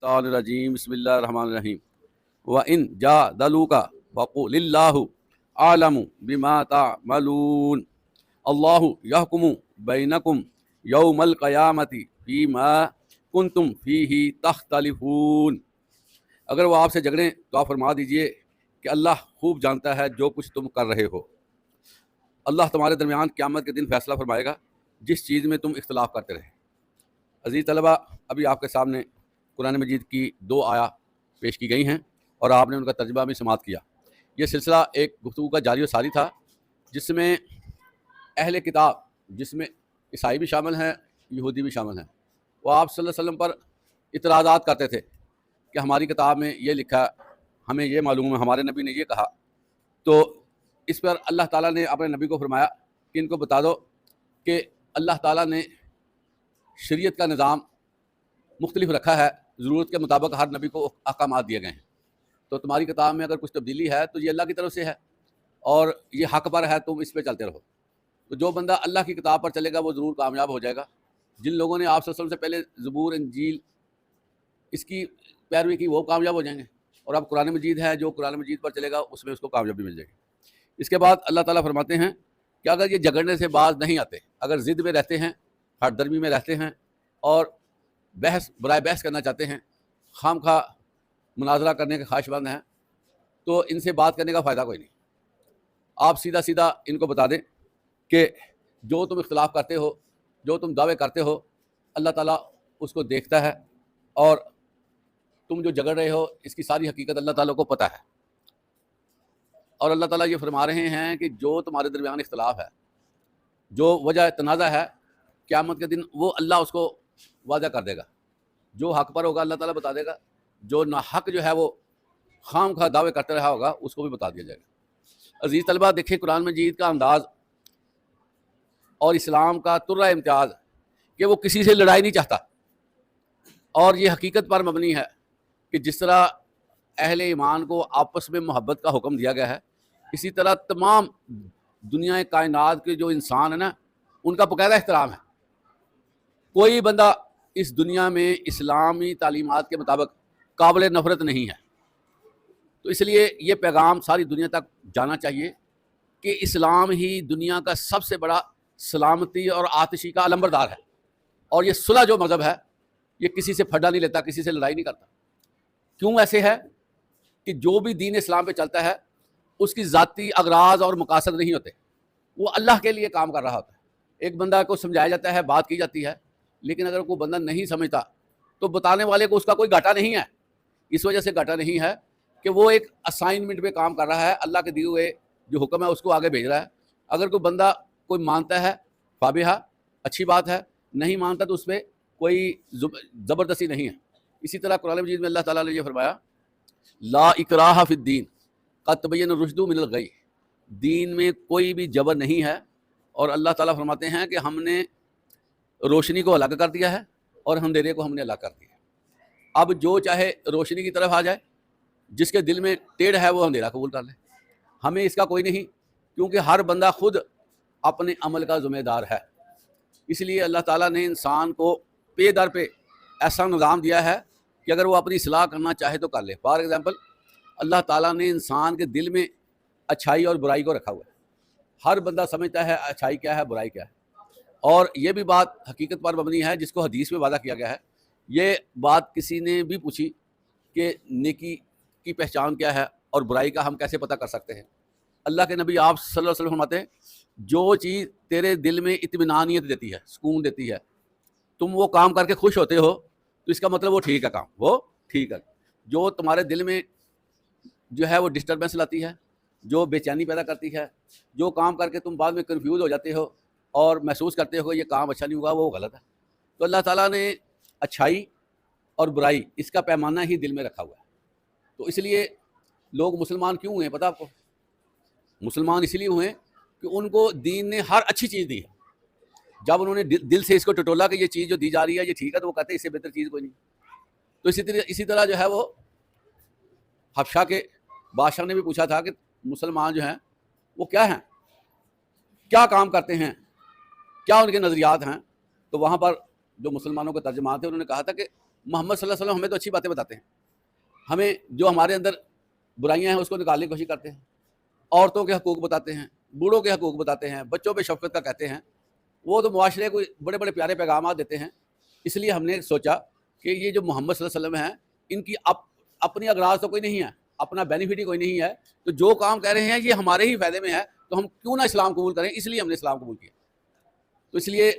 الشیطان الرجیم بسم اللہ الرحمن الرحیم وَإِن جَادَلُوكَ فَقُلِ اللَّهُ أَعْلَمُ بِمَا تَعْمَلُونَ اللہ یحکم بینکم یوم القیامۃ فیما کنتم فیہ تختلفون۔ اگر وہ آپ سے جھگڑیں تو آپ فرما دیجئے کہ اللہ خوب جانتا ہے جو کچھ تم کر رہے ہو۔ اللہ تمہارے درمیان قیامت کے دن فیصلہ فرمائے گا جس چیز میں تم اختلاف کرتے رہے۔ عزیز طلبہ، ابھی آپ کے سامنے قرآن مجید کی 2 آیات پیش کی گئی ہیں اور آپ نے ان کا ترجمہ بھی سماعت کیا۔ یہ سلسلہ ایک گفتگو کا جاری و ساری تھا جس میں اہل کتاب، جس میں عیسائی بھی شامل ہیں، یہودی بھی شامل ہیں، وہ آپ صلی اللہ علیہ وسلم پر اعتراضات کرتے تھے کہ ہماری کتاب میں یہ لکھا، ہمیں یہ معلوم ہے، ہمارے نبی نے یہ کہا۔ تو اس پر اللہ تعالیٰ نے اپنے نبی کو فرمایا کہ ان کو بتا دو کہ اللہ تعالیٰ نے شریعت کا نظام مختلف رکھا ہے، ضرورت کے مطابق ہر نبی کو احکامات دیے گئے ہیں۔ تو تمہاری کتاب میں اگر کچھ تبدیلی ہے تو یہ اللہ کی طرف سے ہے اور یہ حق پر ہے، تم اس پہ چلتے رہو۔ تو جو بندہ اللہ کی کتاب پر چلے گا وہ ضرور کامیاب ہو جائے گا۔ جن لوگوں نے آپ صلی اللہ علیہ وسلم سے پہلے زبور، انجیل اس کی پیروی کی وہ کامیاب ہو جائیں گے، اور اب قرآن مجید ہے، جو قرآن مجید پر چلے گا اس میں اس کو کامیابی مل جائے گی۔ اس کے بعد اللہ تعالیٰ فرماتے ہیں کہ اگر یہ جھگڑنے سے باز نہیں آتے، اگر ضد میں رہتے ہیں، ہٹ درمی میں رہتے ہیں اور بحث برائے بحث کرنا چاہتے ہیں، خام خواہ مناظرہ کرنے کے خواہش مند ہیں، تو ان سے بات کرنے کا فائدہ کوئی نہیں۔ آپ سیدھا سیدھا ان کو بتا دیں کہ جو تم اختلاف کرتے ہو، جو تم دعوے کرتے ہو، اللہ تعالیٰ اس کو دیکھتا ہے، اور تم جو جھگڑ رہے ہو اس کی ساری حقیقت اللہ تعالیٰ کو پتہ ہے۔ اور اللہ تعالیٰ یہ فرما رہے ہیں کہ جو تمہارے درمیان اختلاف ہے، جو وجہ تنازع ہے، قیامت کے دن وہ اللہ اس کو واضح کر دے گا۔ جو حق پر ہوگا اللہ تعالیٰ بتا دے گا، جو ناحق جو ہے وہ خام خواہ دعوے کرتے رہا ہوگا اس کو بھی بتا دیا جائے گا۔ عزیز طلبہ، دیکھیں قرآن مجید کا انداز اور اسلام کا ترہ امتیاز کہ وہ کسی سے لڑائی نہیں چاہتا، اور یہ حقیقت پر مبنی ہے کہ جس طرح اہل ایمان کو آپس میں محبت کا حکم دیا گیا ہے، اسی طرح تمام دنیا کائنات کے جو انسان ہیں نا، ان کا باقاعدہ احترام ہے۔ کوئی بندہ اس دنیا میں اسلامی تعلیمات کے مطابق قابل نفرت نہیں ہے۔ تو اس لیے یہ پیغام ساری دنیا تک جانا چاہیے کہ اسلام ہی دنیا کا سب سے بڑا سلامتی اور آتشی کا علمبردار ہے، اور یہ صلح جو مذہب ہے یہ کسی سے پھڈا نہیں لیتا، کسی سے لڑائی نہیں کرتا۔ کیوں ایسے ہے کہ جو بھی دین اسلام پہ چلتا ہے اس کی ذاتی اغراض اور مقاصد نہیں ہوتے، وہ اللہ کے لیے کام کر رہا ہوتا ہے۔ ایک بندہ کو سمجھایا جاتا ہے، بات کی جاتی ہے، لیکن اگر کوئی بندہ نہیں سمجھتا تو بتانے والے کو اس کا کوئی گھاٹا نہیں ہے۔ اس وجہ سے گھاٹا نہیں ہے کہ وہ ایک اسائنمنٹ پہ کام کر رہا ہے، اللہ کے دیے ہوئے جو حکم ہے اس کو آگے بھیج رہا ہے۔ اگر کوئی بندہ کوئی مانتا ہے فابہہ، اچھی بات ہے، نہیں مانتا تو اس پہ کوئی زبردستی نہیں ہے۔ اسی طرح قرآن مجید میں اللہ تعالیٰ نے یہ فرمایا، لا اکراہ فی الدین قد تبین الرشد من الغی، دین میں کوئی بھی جبر نہیں ہے۔ اور اللہ تعالیٰ فرماتے ہیں کہ ہم نے روشنی کو الگ کر دیا ہے اور اندھیرے کو ہم نے الگ کر دیا ہے۔ اب جو چاہے روشنی کی طرف آ جائے، جس کے دل میں ٹیڑھ ہے وہ اندھیرا قبول کر لے، ہمیں اس کا کوئی نہیں، کیونکہ ہر بندہ خود اپنے عمل کا ذمہ دار ہے۔ اس لیے اللہ تعالیٰ نے انسان کو پے در پہ ایسا نظام دیا ہے کہ اگر وہ اپنی اصلاح کرنا چاہے تو کر لے۔ فار ایگزامپل، اللہ تعالیٰ نے انسان کے دل میں اچھائی اور برائی کو رکھا ہوا ہے۔ ہر بندہ سمجھتا ہے اچھائی کیا ہے، برائی کیا ہے، اور یہ بھی بات حقیقت پر مبنی ہے جس کو حدیث میں وعدہ کیا گیا ہے۔ یہ بات کسی نے بھی پوچھی کہ نیکی کی پہچان کیا ہے اور برائی کا ہم کیسے پتہ کر سکتے ہیں؟ اللہ کے نبی آپ صلی اللہ علیہ وسلم فرماتے ہیں، جو چیز تیرے دل میں اطمینانیت دیتی ہے، سکون دیتی ہے، تم وہ کام کر کے خوش ہوتے ہو تو اس کا مطلب وہ ٹھیک ہے، کام وہ ٹھیک ہے۔ جو تمہارے دل میں جو ہے وہ ڈسٹربنس لاتی ہے، جو بے چینی پیدا کرتی ہے، جو کام کر کے تم بعد میں کنفیوز ہو جاتے ہو اور محسوس کرتے ہو یہ کام اچھا نہیں ہوا، وہ غلط ہے۔ تو اللہ تعالیٰ نے اچھائی اور برائی اس کا پیمانہ ہی دل میں رکھا ہوا ہے۔ تو اس لیے لوگ مسلمان کیوں ہوئے پتہ آپ کو؟ مسلمان اس لیے ہوئے کہ ان کو دین نے ہر اچھی چیز دی ہے۔ جب انہوں نے دل سے اس کو ٹٹولا کہ یہ چیز جو دی جا رہی ہے یہ ٹھیک ہے، تو وہ کہتے ہیں اس سے بہتر چیز کوئی نہیں۔ تو اسی طرح جو ہے وہ حبشہ کے بادشاہ نے بھی پوچھا تھا کہ مسلمان جو ہیں وہ کیا ہیں، کیا کام کرتے ہیں، کیا ان کے نظریات ہیں؟ تو وہاں پر جو مسلمانوں کے ترجمان تھے انہوں نے کہا تھا کہ محمد صلی اللہ علیہ وسلم ہمیں تو اچھی باتیں بتاتے ہیں، ہمیں جو ہمارے اندر برائیاں ہیں اس کو نکالنے کی کوشش کرتے ہیں، عورتوں کے حقوق بتاتے ہیں، بوڑھوں کے حقوق بتاتے ہیں، بچوں پہ شفقت کا کہتے ہیں، وہ تو معاشرے کو بڑے بڑے پیارے پیغامات دیتے ہیں۔ اس لیے ہم نے سوچا کہ یہ جو محمد صلی اللہ علیہ وسلم ہیں ان کی اپنی اغراض تو کوئی نہیں ہے، اپنا بینیفٹ ہی کوئی نہیں ہے، تو جو کام کہہ رہے ہیں یہ ہمارے ہی فائدے میں ہے، تو ہم کیوں نہ اسلام قبول کریں، اس لیے ہم نے اسلام قبول کیا۔ تو اس لیے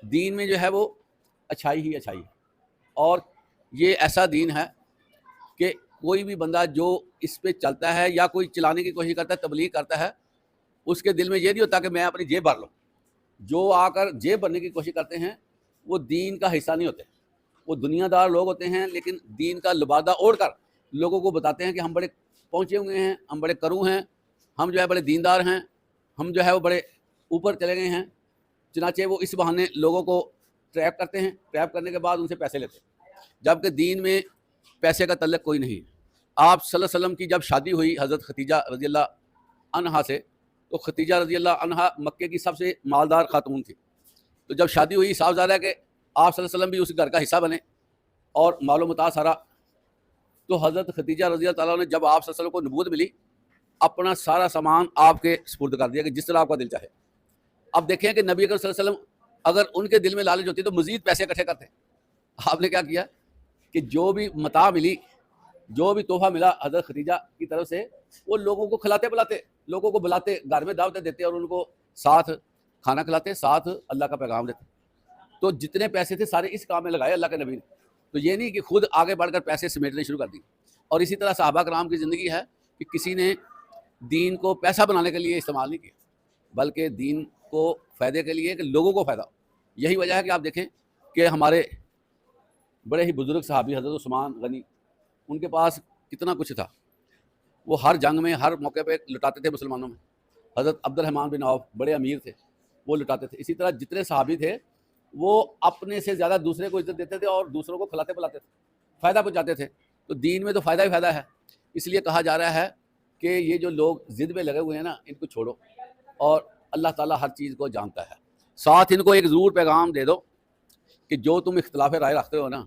دین میں جو ہے وہ اچھائی ہی اچھائی ہے، اور یہ ایسا دین ہے کہ کوئی بھی بندہ جو اس پہ چلتا ہے یا کوئی چلانے کی کوشش کرتا ہے، تبلیغ کرتا ہے، اس کے دل میں یہ نہیں ہوتا کہ میں اپنی جیب بھر لوں۔ جو آ کر جیب بھرنے کی کوشش کرتے ہیں وہ دین کا حصہ نہیں ہوتے، وہ دنیا دار لوگ ہوتے ہیں، لیکن دین کا لبادہ اوڑھ کر لوگوں کو بتاتے ہیں کہ ہم بڑے پہنچے ہوئے ہیں، ہم بڑے کرو ہیں، ہم جو ہے بڑے دیندار ہیں، ہم جو ہے وہ بڑے اوپر چلے گئے ہیں۔ چنانچہ وہ اس بہانے لوگوں کو ٹریپ کرتے ہیں، ٹریپ کرنے کے بعد ان سے پیسے لیتے ہیں، جبکہ دین میں پیسے کا تعلق کوئی نہیں۔ آپ صلی اللہ علیہ وسلم کی جب شادی ہوئی حضرت ختیجہ رضی اللہ عنہا سے، تو ختیجہ رضی اللہ عنہا مکے کی سب سے مالدار خاتون تھی، تو جب شادی ہوئی صاف ظاہر ہے کہ آپ صلی اللہ علیہ وسلم بھی اس گھر کا حصہ بنے اور مال و متاع سارا۔ تو حضرت ختیجہ رضی اللہ تعالیٰ نے جب آپ صلی اللہ علیہ وسلم کو نبوت ملی، اپنا سارا سامان آپ کے سپرد کر دیا کہ جس طرح آپ کا دل چاہے۔ اب دیکھیں کہ نبی اکرم صلی اللہ علیہ وسلم اگر ان کے دل میں لالچ ہوتی تو مزید پیسے اکٹھے کرتے۔ آپ نے کیا کیا کہ جو بھی متاع ملی، جو بھی تحفہ ملا حضرت ختیجہ کی طرف سے، وہ لوگوں کو کھلاتے بلاتے، لوگوں کو بلاتے، گھر میں دعوتیں دیتے اور ان کو ساتھ کھانا کھلاتے، ساتھ اللہ کا پیغام دیتے۔ تو جتنے پیسے تھے سارے اس کام میں لگائے اللہ کے نبی نے، تو یہ نہیں کہ خود آگے بڑھ کر پیسے سمیٹنے شروع کر دی۔ اور اسی طرح صحابہ کرام کی زندگی ہے کہ کسی نے دین کو پیسہ بنانے کے لیے استعمال نہیں کیا، بلکہ دین کو فائدے کے لیے کہ لوگوں کو فائدہ ہو۔ یہی وجہ ہے کہ آپ دیکھیں کہ ہمارے بڑے ہی بزرگ صحابی حضرت عثمان غنی، ان کے پاس کتنا کچھ تھا، وہ ہر جنگ میں ہر موقع پہ لٹاتے تھے مسلمانوں میں۔ حضرت عبد الرحمن بن عوف بڑے امیر تھے، وہ لٹاتے تھے۔ اسی طرح جتنے صحابی تھے وہ اپنے سے زیادہ دوسرے کو عزت دیتے تھے اور دوسروں کو کھلاتے پلاتے تھے، فائدہ پہنچاتے تھے۔ تو دین میں تو فائدہ ہی فائدہ ہے، اس لیے کہا جا رہا ہے کہ یہ جو لوگ ضد میں لگے ہوئے ہیں نا، ان کو چھوڑو، اور اللہ تعالیٰ ہر چیز کو جانتا ہے۔ ساتھ ان کو ایک ضرور پیغام دے دو کہ جو تم اختلاف رائے رکھتے ہو نا،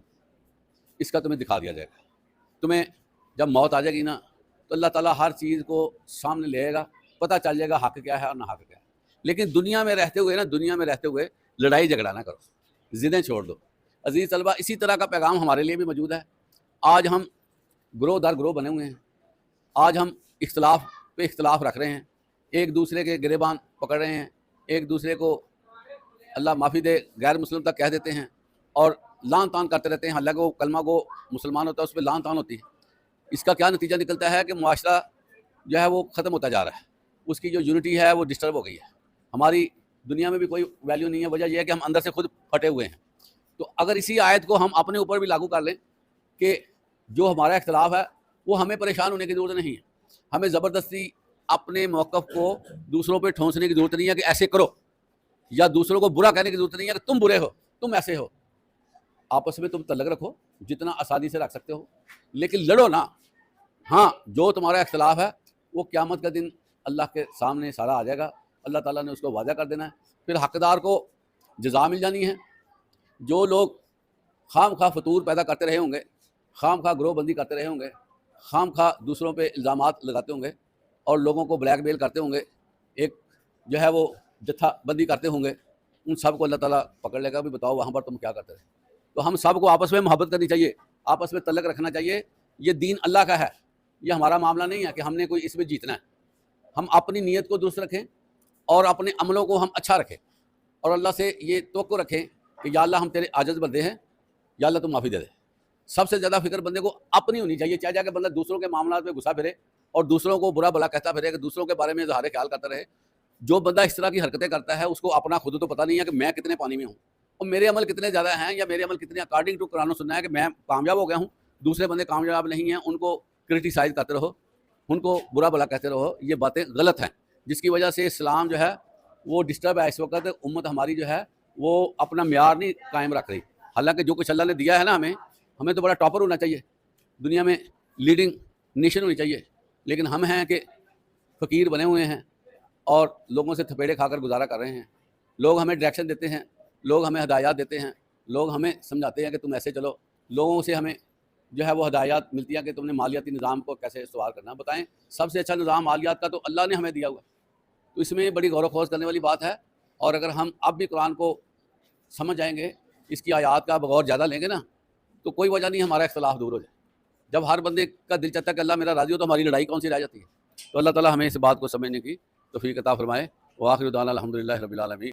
اس کا تمہیں دکھا دیا جائے گا۔ تمہیں جب موت آ جائے گی نا تو اللہ تعالیٰ ہر چیز کو سامنے لے گا، پتہ چل جائے گا حق کیا ہے اور نہ حق کیا ہے۔ لیکن دنیا میں رہتے ہوئے لڑائی جھگڑا نہ کرو، ضدیں چھوڑ دو۔ عزیز طلبہ، اسی طرح کا پیغام ہمارے لیے بھی موجود ہے۔ آج ہم گروہ در گروہ بنے ہوئے ہیں، آج ہم اختلاف پہ اختلاف رکھ رہے ہیں، ایک دوسرے کے گریبان پکڑ رہے ہیں، ایک دوسرے کو اللہ معافی دے غیر مسلم تک کہہ دیتے ہیں اور لان تان کرتے رہتے ہیں، حالانکہ وہ کلمہ گو مسلمان ہوتا ہے اس پہ لان تان ہوتی ہے۔ اس کا کیا نتیجہ نکلتا ہے کہ معاشرہ جو ہے وہ ختم ہوتا جا رہا ہے، اس کی جو یونٹی ہے وہ ڈسٹرب ہو گئی ہے، ہماری دنیا میں بھی کوئی ویلیو نہیں ہے۔ وجہ یہ ہے کہ ہم اندر سے خود پھٹے ہوئے ہیں۔ تو اگر اسی آیت کو ہم اپنے اوپر بھی لاگو کر لیں کہ جو ہمارا اختلاف ہے وہ ہمیں پریشان ہونے کی ضرورت نہیں ہے، ہمیں زبردستی اپنے موقف کو دوسروں پہ ٹھونسنے کی ضرورت نہیں ہے کہ ایسے کرو، یا دوسروں کو برا کہنے کی ضرورت نہیں ہے کہ تم برے ہو، تم ایسے ہو۔ آپس میں تم تعلق رکھو جتنا آسانی سے رکھ سکتے ہو، لیکن لڑو نا۔ ہاں، جو تمہارا اختلاف ہے وہ قیامت کا دن اللہ کے سامنے سارا آ جائے گا، اللہ تعالیٰ نے اس کو واضح کر دینا ہے، پھر حقدار کو جزا مل جانی ہے۔ جو لوگ خام خواہ فطور پیدا کرتے رہے ہوں گے، خام خواہ گروہ بندی کرتے رہے ہوں گے، خام خواہ دوسروں پہ الزامات لگاتے ہوں گے اور لوگوں کو بلیک میل کرتے ہوں گے، ایک جو ہے وہ جتھا بندی کرتے ہوں گے، ان سب کو اللہ تعالیٰ پکڑ لے گا بھی بتاؤ وہاں پر تم کیا کرتے رہے۔ تو ہم سب کو آپس میں محبت کرنی چاہیے، آپس میں تعلق رکھنا چاہیے۔ یہ دین اللہ کا ہے، یہ ہمارا معاملہ نہیں ہے کہ ہم نے کوئی اس میں جیتنا ہے۔ ہم اپنی نیت کو درست رکھیں اور اپنے عملوں کو ہم اچھا رکھیں، اور اللہ سے یہ توقع رکھیں کہ یا اللہ ہم تیرے عاجز بندے ہیں، یا اللہ تم معافی دے دے۔ سب سے زیادہ فکر بندے کو اپنی ہونی چاہیے، چاہے جا کے بندہ دوسروں کے معاملات میں گھسا پھرے اور دوسروں کو برا بلا کہتا پھرے، کہ دوسروں کے بارے میں اظہار خیال کرتا رہے۔ جو بندہ اس طرح کی حرکتیں کرتا ہے اس کو اپنا خود تو پتہ نہیں ہے کہ میں کتنے پانی میں ہوں اور میرے عمل کتنے زیادہ ہیں، یا میرے عمل کتنے اکارڈنگ ٹو قرآن و سننا ہے کہ میں کامیاب ہو گیا ہوں، دوسرے بندے کامیاب نہیں ہیں، ان کو کرٹیسائز کرتے رہو، ان کو برا بلا کہتے رہو۔ یہ باتیں غلط ہیں، جس کی وجہ سے اسلام جو ہے وہ ڈسٹرب ہے۔ اس وقت امت ہماری جو ہے وہ اپنا معیار نہیں قائم رکھ رہی، حالانکہ جو کچھ اللہ نے دیا ہے نا ہمیں تو بڑا ٹاپر ہونا چاہیے، دنیا میں لیڈنگ نیشن ہونی چاہیے، لیکن ہم ہیں کہ فقیر بنے ہوئے ہیں اور لوگوں سے تھپیڑے کھا کر گزارا کر رہے ہیں۔ لوگ ہمیں ڈائریکشن دیتے ہیں، لوگ ہمیں ہدایات دیتے ہیں، لوگ ہمیں سمجھاتے ہیں کہ تم ایسے چلو، لوگوں سے ہمیں جو ہے وہ ہدایات ملتی ہیں کہ تم نے مالیاتی نظام کو کیسے استوار کرنا. بتائیں سب سے اچھا نظام مالیات کا تو اللہ نے ہمیں دیا ہوا ہے. تو اس میں بڑی غور و خوض کرنے والی بات ہے. اور اگر ہم اب بھی قرآن کو سمجھ جائیں گے، اس کی آیات کا بغور زیادہ لیں گے نا، تو کوئی وجہ نہیں ہمارا اختلاف دور ہو جائے. جب ہر بندے کا دل چاہتا ہے کہ اللہ میرا راضی ہو، تو ہماری لڑائی کون سی رہ جاتی ہے. تو اللہ تعالیٰ ہمیں اس بات کو سمجھنے کی توفیق عطا فرمائے. وآخر دعوانا الحمدللہ رب العالمین.